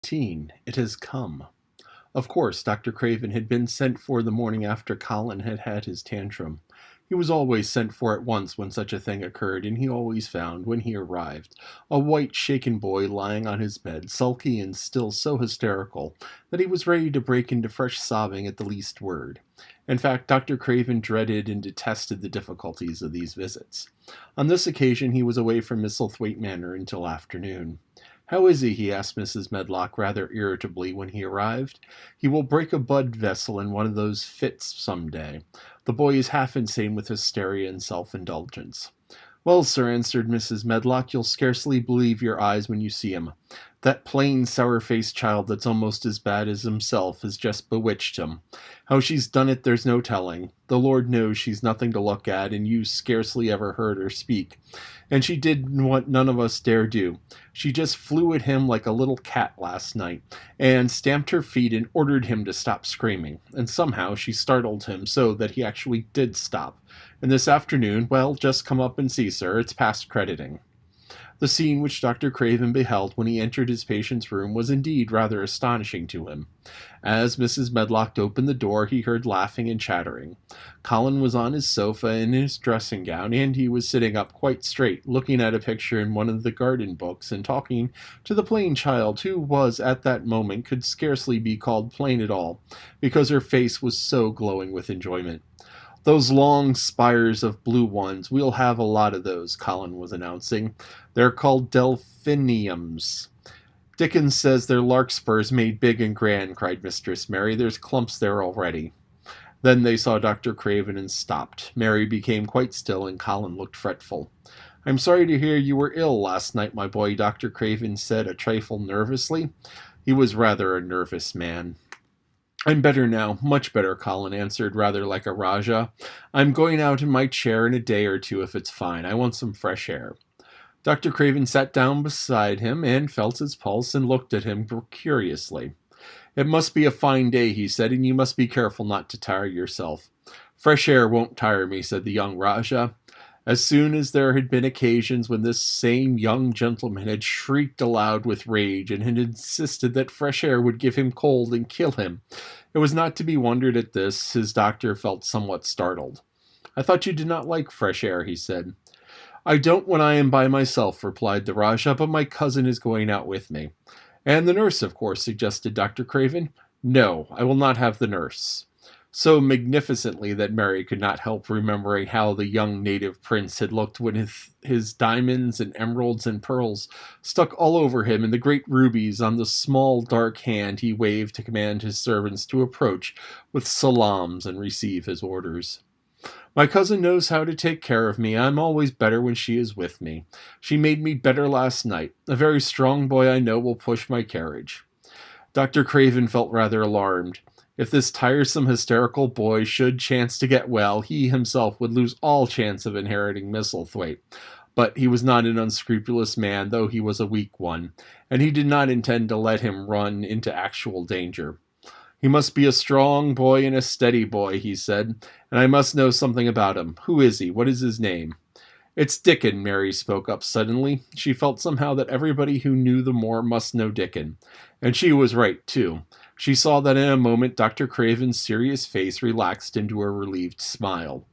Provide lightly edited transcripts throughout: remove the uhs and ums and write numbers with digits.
15. It has come. Of course, Dr. Craven had been sent for the morning after Colin had had his tantrum. He was always sent for at once when such a thing occurred, and he always found, when he arrived, a white, shaken boy lying on his bed, sulky and still so hysterical that he was ready to break into fresh sobbing at the least word. In fact, Dr. Craven dreaded and detested the difficulties of these visits. On this occasion he was away from Misselthwaite Manor until afternoon. "How is he?" he asked Mrs. Medlock rather irritably when he arrived. "He will break a blood vessel in one of those fits some day. The boy is half insane with hysteria and self-indulgence." "Well, sir," answered Mrs. Medlock, "you'll scarcely believe your eyes when you see him. That plain, sour-faced child that's almost as bad as himself has just bewitched him. How she's done it there's no telling. The Lord knows she's nothing to look at, and you scarcely ever heard her speak. And she did what none of us dare do. She just flew at him like a little cat last night, and stamped her feet and ordered him to stop screaming. And somehow she startled him so that he actually did stop. And this afternoon, well, just come up and see, sir. It's past crediting." The scene which Dr. Craven beheld when he entered his patient's room was indeed rather astonishing to him. As Mrs. Medlock opened the door, he heard laughing and chattering. Colin was on his sofa in his dressing gown, and he was sitting up quite straight, looking at a picture in one of the garden books, and talking to the plain child, who was at that moment could scarcely be called plain at all, because her face was so glowing with enjoyment. "Those long spires of blue ones, we'll have a lot of those," Colin was announcing. "They're called delphiniums." "Dickon says they're larkspurs made big and grand," cried Mistress Mary. "There's clumps there already." Then they saw Dr. Craven and stopped. Mary became quite still, and Colin looked fretful. "I'm sorry to hear you were ill last night, my boy," Dr. Craven said a trifle nervously. He was rather a nervous man. "I'm better now, much better," Colin answered, rather like a Rajah. "I'm going out in my chair in a day or two if it's fine. I want some fresh air." Dr. Craven sat down beside him and felt his pulse and looked at him curiously. "It must be a fine day," he said, "and you must be careful not to tire yourself." "Fresh air won't tire me," said the young Rajah. As soon as there had been occasions when this same young gentleman had shrieked aloud with rage and had insisted that fresh air would give him cold and kill him, it was not to be wondered at this. His doctor felt somewhat startled. "I thought you did not like fresh air," he said. "I don't when I am by myself," replied the Rajah, "but my cousin is going out with me." "And the nurse, of course," suggested Dr. Craven. "No, I will not have the nurse." So magnificently that Mary could not help remembering how the young native prince had looked when his diamonds and emeralds and pearls stuck all over him and the great rubies on the small dark hand he waved to command his servants to approach with salams and receive his orders. "My cousin knows how to take care of me. I'm always better when she is with me. She made me better last night. A very strong boy I know will push my carriage." Dr. Craven felt rather alarmed. If this tiresome, hysterical boy should chance to get well, he himself would lose all chance of inheriting Misselthwaite. But he was not an unscrupulous man, though he was a weak one, and he did not intend to let him run into actual danger. "He must be a strong boy and a steady boy," he said, "and I must know something about him. Who is he? What is his name?" "It's Dickon," Mary spoke up suddenly. She felt somehow that everybody who knew the moor must know Dickon. And she was right, too. She saw that in a moment Dr. Craven's serious face relaxed into a relieved smile.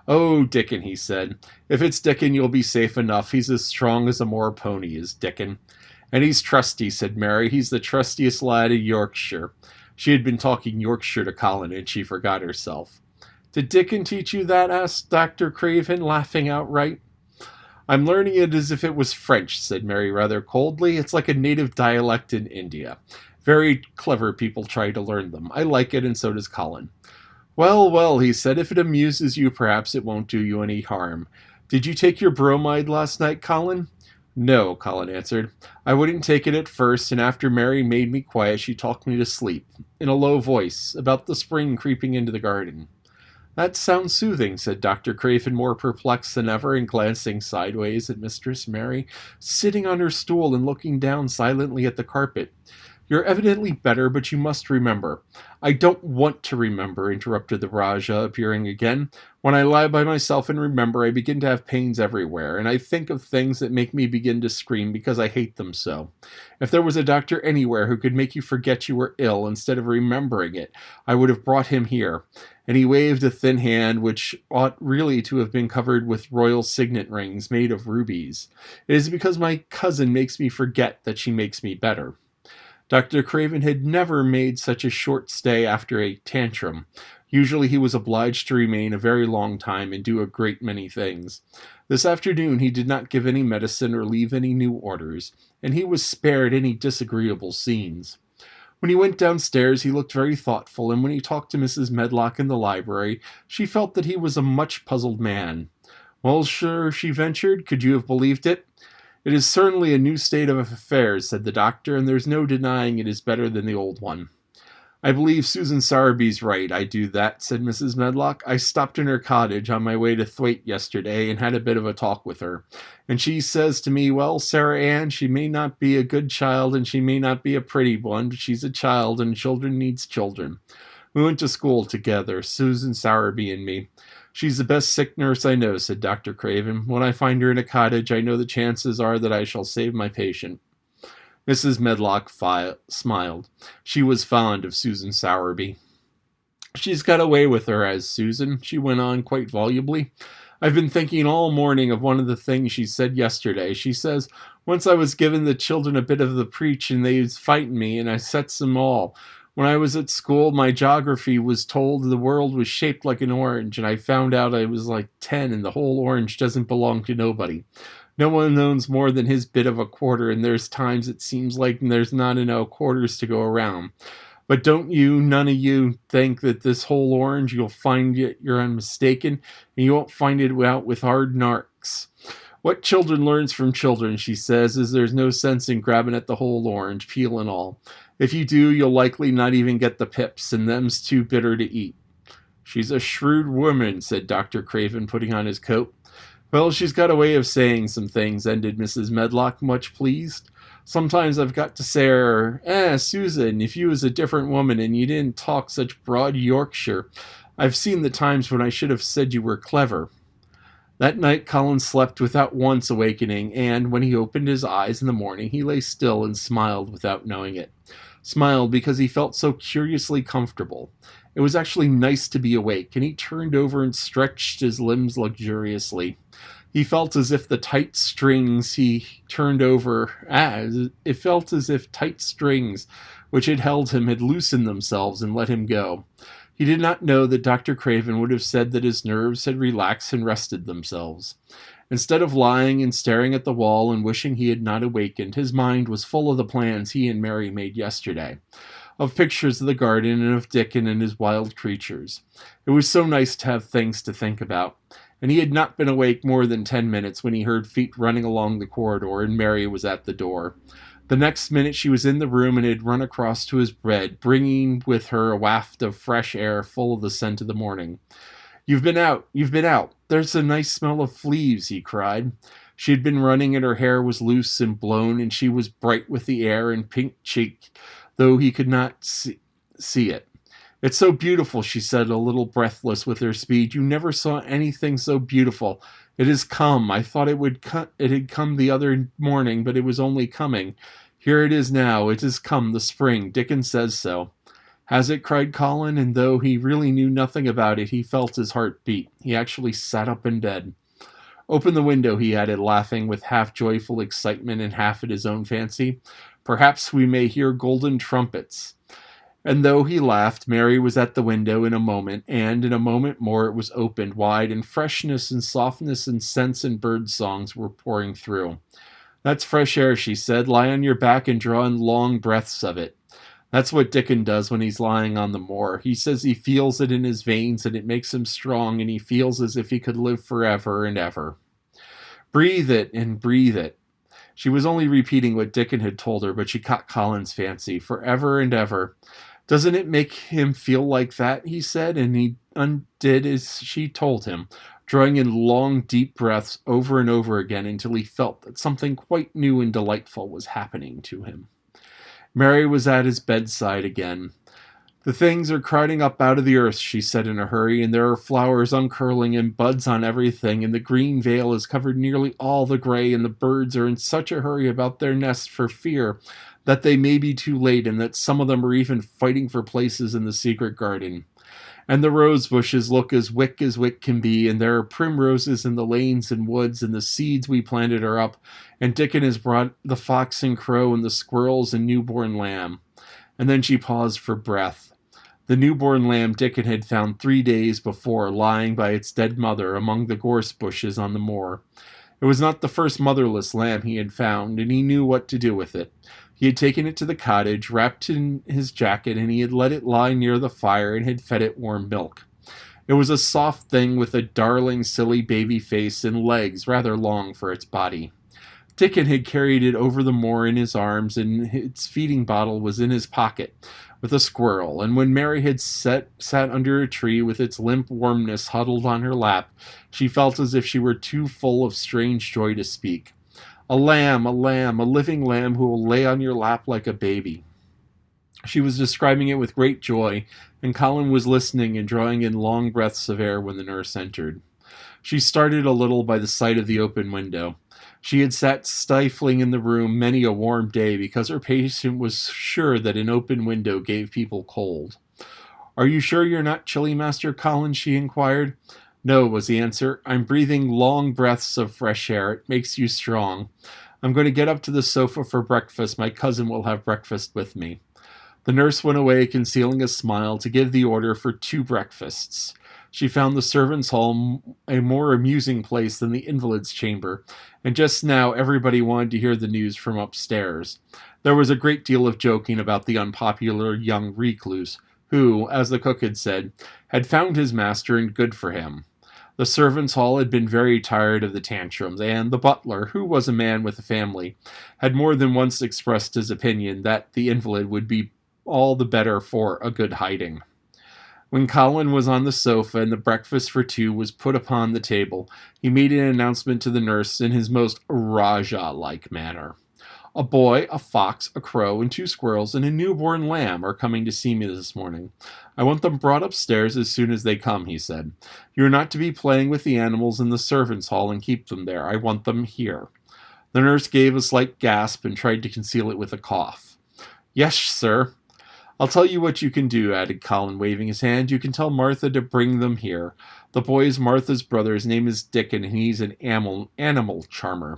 "Oh, Dickon," he said. "If it's Dickon, you'll be safe enough. He's as strong as a moor pony, is Dickon." "And he's trusty," said Mary. "He's the trustiest lad in Yorkshire." She had been talking Yorkshire to Colin, and she forgot herself. "Did Dickon teach you that?" asked Dr. Craven, laughing outright. "I'm learning it as if it was French," said Mary rather coldly. "It's like a native dialect in India. Very clever people try to learn them. I like it, and so does Colin." "Well, well," he said, "if it amuses you, perhaps it won't do you any harm. Did you take your bromide last night, Colin?" "No," Colin answered. "I wouldn't take it at first, and after Mary made me quiet, she talked me to sleep, in a low voice, about the spring creeping into the garden." "That sounds soothing," said Dr. Craven, more perplexed than ever, and glancing sideways at Mistress Mary, sitting on her stool and looking down silently at the carpet. You're evidently better, but you must remember. I don't want to remember, interrupted the Rajah, appearing again. When I lie by myself and remember, I begin to have pains everywhere, and I think of things that make me begin to scream because I hate them so. If there was a doctor anywhere who could make you forget you were ill instead of remembering it, I would have brought him here. And he waved a thin hand which ought really to have been covered with royal signet rings made of rubies. It is because my cousin makes me forget that she makes me better. Dr. Craven had never made such a short stay after a tantrum. Usually he was obliged to remain a very long time and do a great many things. This afternoon he did not give any medicine or leave any new orders, and he was spared any disagreeable scenes. When he went downstairs he looked very thoughtful, and when he talked to Mrs. Medlock in the library, she felt that he was a much puzzled man. "Well, sir," she ventured, "could you have believed it?" "It is certainly a new state of affairs," said the doctor, "and there's no denying it is better than the old one." "I believe Susan Sowerby's right, I do that," said Mrs. Medlock. "I stopped in her cottage on my way to Thwaite yesterday and had a bit of a talk with her. And she says to me, 'Well, Sarah Ann, she may not be a good child and she may not be a pretty one, but she's a child and children needs children.' We went to school together, Susan Sowerby and me. She's the best sick nurse I know," said Dr. Craven. "When I find her in a cottage, I know the chances are that I shall save my patient." Mrs. Medlock smiled. She was fond of Susan Sowerby. "She's got away with her, as Susan," she went on quite volubly. "I've been thinking all morning of one of the things she said yesterday. She says, 'Once I was giving the children a bit of the preach, and they was fighting me, and I sets them all. When I was at school, my geography was told the world was shaped like an orange, and I found out I was like 10, and the whole orange doesn't belong to nobody. No one owns more than his bit of a quarter, and there's times it seems like there's not enough quarters to go around. But don't you, none of you, think that this whole orange, you'll find you're unmistaken, and you won't find it out with hard narks. What children learns from children,' she says, 'is there's no sense in grabbing at the whole orange, peel and all. If you do, you'll likely not even get the pips, and them's too bitter to eat.'" "She's a shrewd woman," said Dr. Craven, putting on his coat. "Well, she's got a way of saying some things," ended Mrs. Medlock, much pleased. "Sometimes I've got to say her, 'Susan, if you was a different woman and you didn't talk such broad Yorkshire, I've seen the times when I should have said you were clever.'" That night Colin slept without once awakening, and when he opened his eyes in the morning he lay still and smiled without knowing it. Smiled because he felt so curiously comfortable. It was actually nice to be awake, and he turned over and stretched his limbs luxuriously. He felt as if the tight strings he turned over, it felt as if tight strings which had held him had loosened themselves and let him go. He did not know that Dr. Craven would have said that his nerves had relaxed and rested themselves. Instead of lying and staring at the wall and wishing he had not awakened, his mind was full of the plans he and Mary made yesterday, of pictures of the garden and of Dickon and his wild creatures. It was so nice to have things to think about, and he had not been awake more than 10 minutes when he heard feet running along the corridor, and Mary was at the door. The next minute she was in the room and had run across to his bed, bringing with her a waft of fresh air full of the scent of the morning. You've been out. There's a nice smell of fleas," he cried. She had been running, and her hair was loose and blown, and she was bright with the air and pink-cheeked, though he could not see it. "It's so beautiful," she said, a little breathless with her speed. "You never saw anything so beautiful. It has come. I thought it had come the other morning, but it was only coming. Here it is now. It has come, the spring. Dickon says so." "Has it?" cried Colin, and though he really knew nothing about it, he felt his heart beat. He actually sat up in bed. "Open the window," he added, laughing with half joyful excitement and half at his own fancy. "Perhaps we may hear golden trumpets." And though he laughed, Mary was at the window in a moment, and in a moment more it was opened wide, and freshness and softness and scents and bird songs were pouring through. "That's fresh air," she said. "Lie on your back and draw in long breaths of it. That's what Dickon does when he's lying on the moor. He says he feels it in his veins, and it makes him strong, and he feels as if he could live forever and ever. Breathe it, and breathe it." She was only repeating what Dickon had told her, but she caught Colin's fancy. "Forever and ever. Doesn't it make him feel like that?" he said, and he undid as she told him, drawing in long, deep breaths over and over again until he felt that something quite new and delightful was happening to him. Mary was at his bedside again. "The things are crowding up out of the earth," she said in a hurry, "and there are flowers uncurling and buds on everything, and the green veil has covered nearly all the gray, and the birds are in such a hurry about their nests for fear that they may be too late, and that some of them are even fighting for places in the secret garden. And the rose bushes look as wick can be, and there are primroses in the lanes and woods, and the seeds we planted are up, and Dickon has brought the fox and crow and the squirrels and newborn lamb." And then she paused for breath. The newborn lamb Dickon had found 3 days before, lying by its dead mother among the gorse bushes on the moor. It was not the first motherless lamb he had found, and he knew what to do with it. He had taken it to the cottage, wrapped it in his jacket, and he had let it lie near the fire and had fed it warm milk. It was a soft thing with a darling, silly baby face and legs rather long for its body. Dickon had carried it over the moor in his arms, and its feeding bottle was in his pocket with a squirrel, and when Mary had sat under a tree with its limp warmness huddled on her lap, she felt as if she were too full of strange joy to speak. A lamb, a living lamb who will lay on your lap like a baby." She was describing it with great joy, and Colin was listening and drawing in long breaths of air when the nurse entered. She started a little by the sight of the open window. She had sat stifling in the room many a warm day because her patient was sure that an open window gave people cold. "Are you sure you're not chilly, Master Colin?" she inquired. "No," was the answer. "I'm breathing long breaths of fresh air. It makes you strong. I'm going to get up to the sofa for breakfast. My cousin will have breakfast with me." The nurse went away, concealing a smile, to give the order for 2 breakfasts. She found the servants' hall a more amusing place than the invalid's chamber, and just now everybody wanted to hear the news from upstairs. There was a great deal of joking about the unpopular young recluse, who, as the cook had found his master and good for him. The servants' hall had been very tired of the tantrums, and the butler, who was a man with a family, had more than once expressed his opinion that the invalid would be all the better for a good hiding. When Colin was on the sofa and the breakfast for 2 was put upon the table, he made an announcement to the nurse in his most Rajah-like manner. "A boy, a fox, a crow, and 2 squirrels, and a newborn lamb are coming to see me this morning. I want them brought upstairs as soon as they come," he said. "You are not to be playing with the animals in the servants' hall and keep them there. I want them here." The nurse gave a slight gasp and tried to conceal it with a cough. "Yes, sir. I'll tell you what you can do," added Colin, waving his hand. "You can tell Martha to bring them here. The boy is Martha's brother. His name is Dickon, and he's an animal charmer."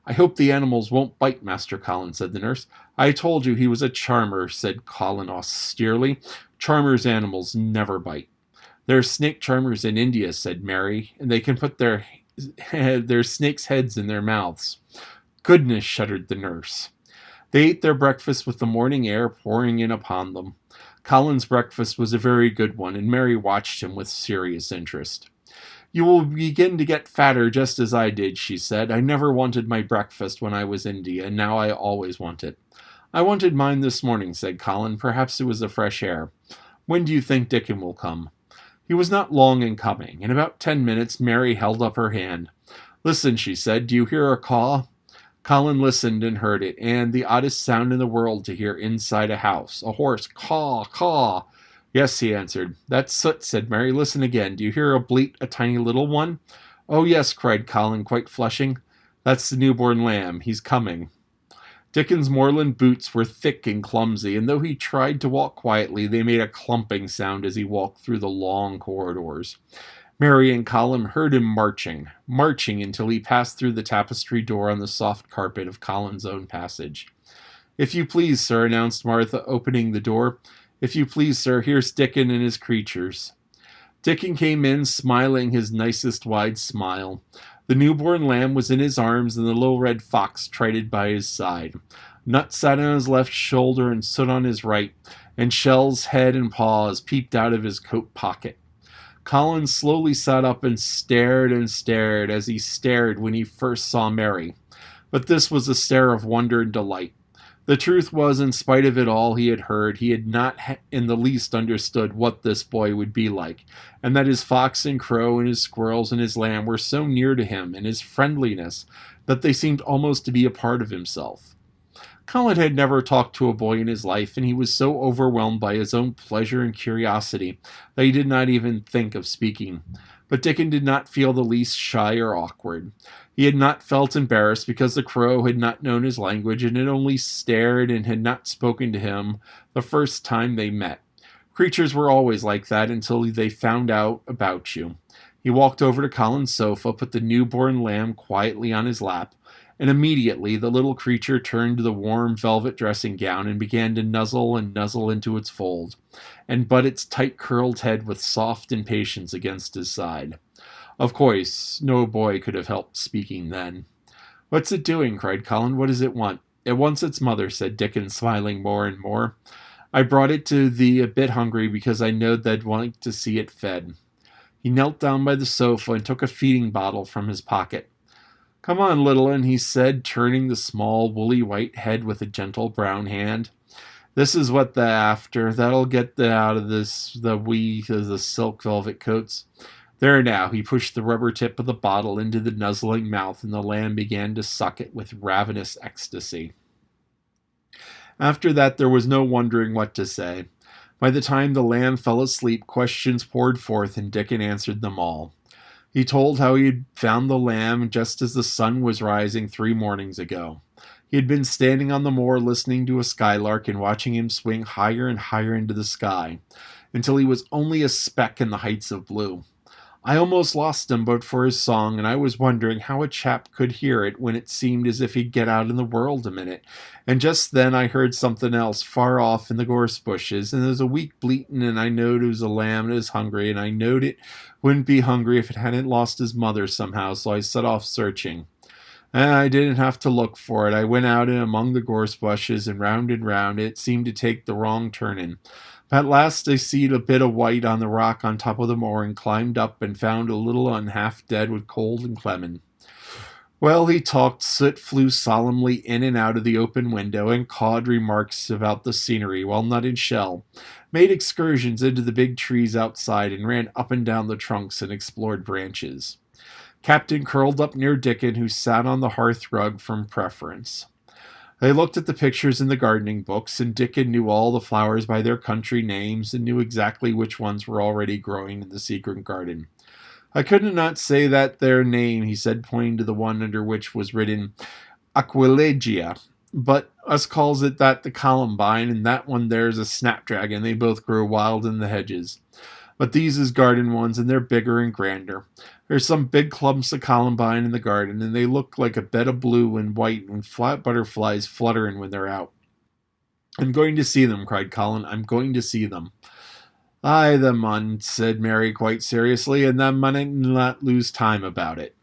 "I hope the animals won't bite, Master Colin," said the nurse. "I told you he was a charmer," said Colin austerely. "Charmers' animals never bite." "There are snake charmers in India," said Mary, "and they can put their snakes' heads in their mouths." "Goodness," shuddered the nurse. They ate their breakfast with the morning air pouring in upon them. Colin's breakfast was a very good one, and Mary watched him with serious interest. "You will begin to get fatter just as I did," she said. "I never wanted my breakfast when I was in India, and now I always want it." "I wanted mine this morning," said Colin. "Perhaps it was the fresh air. When do you think Dickon will come?" He was not long in coming. In about 10 minutes, Mary held up her hand. "Listen," she said. "Do you hear a caw?" Colin listened and heard it, and the oddest sound in the world to hear inside a house. A hoarse caw, caw. "Yes," he answered. "That's Soot," said Mary. "Listen again. Do you hear a bleat, a tiny little one?" "Oh, yes," cried Colin, quite flushing. "That's the newborn lamb. He's coming." Dickon's moorland boots were thick and clumsy, and though he tried to walk quietly, they made a clumping sound as he walked through the long corridors. Mary and Colin heard him marching until he passed through the tapestry door on the soft carpet of Colin's own passage. "If you please, sir," announced Martha, opening the door. "If you please, sir, here's Dickon and his creatures." Dickon came in, smiling his nicest wide smile. The newborn lamb was in his arms, and the little red fox trotted by his side. Nut sat on his left shoulder and Soot on his right, and Shell's head and paws peeped out of his coat pocket. Colin slowly sat up and stared as he stared when he first saw Mary. But this was a stare of wonder and delight. The truth was, in spite of it all he had heard, he had not in the least understood what this boy would be like, and that his fox and crow and his squirrels and his lamb were so near to him and his friendliness that they seemed almost to be a part of himself. Colin had never talked to a boy in his life, and he was so overwhelmed by his own pleasure and curiosity that he did not even think of speaking. But Dickon did not feel the least shy or awkward. He had not felt embarrassed because the crow had not known his language and had only stared and had not spoken to him the first time they met. Creatures were always like that until they found out about you. He walked over to Colin's sofa, put the newborn lamb quietly on his lap, and immediately the little creature turned to the warm velvet dressing gown and began to nuzzle and nuzzle into its fold, and butt its tight curled head with soft impatience against his side. Of course, no boy could have helped speaking then. "What's it doing?" cried Colin. "What does it want?" "It wants its mother," said Dickon, smiling more and more. "I brought it to thee a bit hungry because I knowed thou'd want to see it fed." He knelt down by the sofa and took a feeding bottle from his pocket. "Come on, little un," he said, turning the small, woolly white head with a gentle brown hand. "This is what they're after. That'll get thee out of the silk velvet coats. There now." He pushed the rubber tip of the bottle into the nuzzling mouth, and the lamb began to suck it with ravenous ecstasy. After that, there was no wondering what to say. By the time the lamb fell asleep, questions poured forth, and Dickon answered them all. He told how he had found the lamb just as the sun was rising 3 mornings ago. He had been standing on the moor listening to a skylark and watching him swing higher and higher into the sky, until he was only a speck in the heights of blue. I almost lost him but for his song, and I was wondering how a chap could hear it when it seemed as if he'd get out in the world a minute. And just then I heard something else far off in the gorse bushes, and there was a weak bleatin', and I knowed it was a lamb that was hungry, and I knowed it wouldn't be hungry if it hadn't lost his mother somehow, so I set off searching. And I didn't have to look for it. I went out in among the gorse bushes, and round it seemed to take the wrong turnin'. At last I seed a bit of white on the rock on top of the moor, and climbed up and found a little un half dead with cold and clemmin'. Well, he talked, soot flew solemnly in and out of the open window, and cawed remarks about the scenery, while Nut and Shell made excursions into the big trees outside and ran up and down the trunks and explored branches. Captain curled up near Dickon, who sat on the hearth rug from preference. They looked at the pictures in the gardening books, and Dickon knew all the flowers by their country names and knew exactly which ones were already growing in the secret garden. "I couldn't not say that there name," he said, pointing to the one under which was written Aquilegia, "but us calls it that the columbine, and that one there's a snapdragon. They both grow wild in the hedges. But these is garden ones, and they're bigger and grander. There's some big clumps of columbine in the garden, and they look like a bed of blue and white and flat butterflies flutterin' when they're out." "I'm going to see them," cried Colin. "I'm going to see them." "Aye, thee mun," said Mary quite seriously, "and thee munna not lose time about it."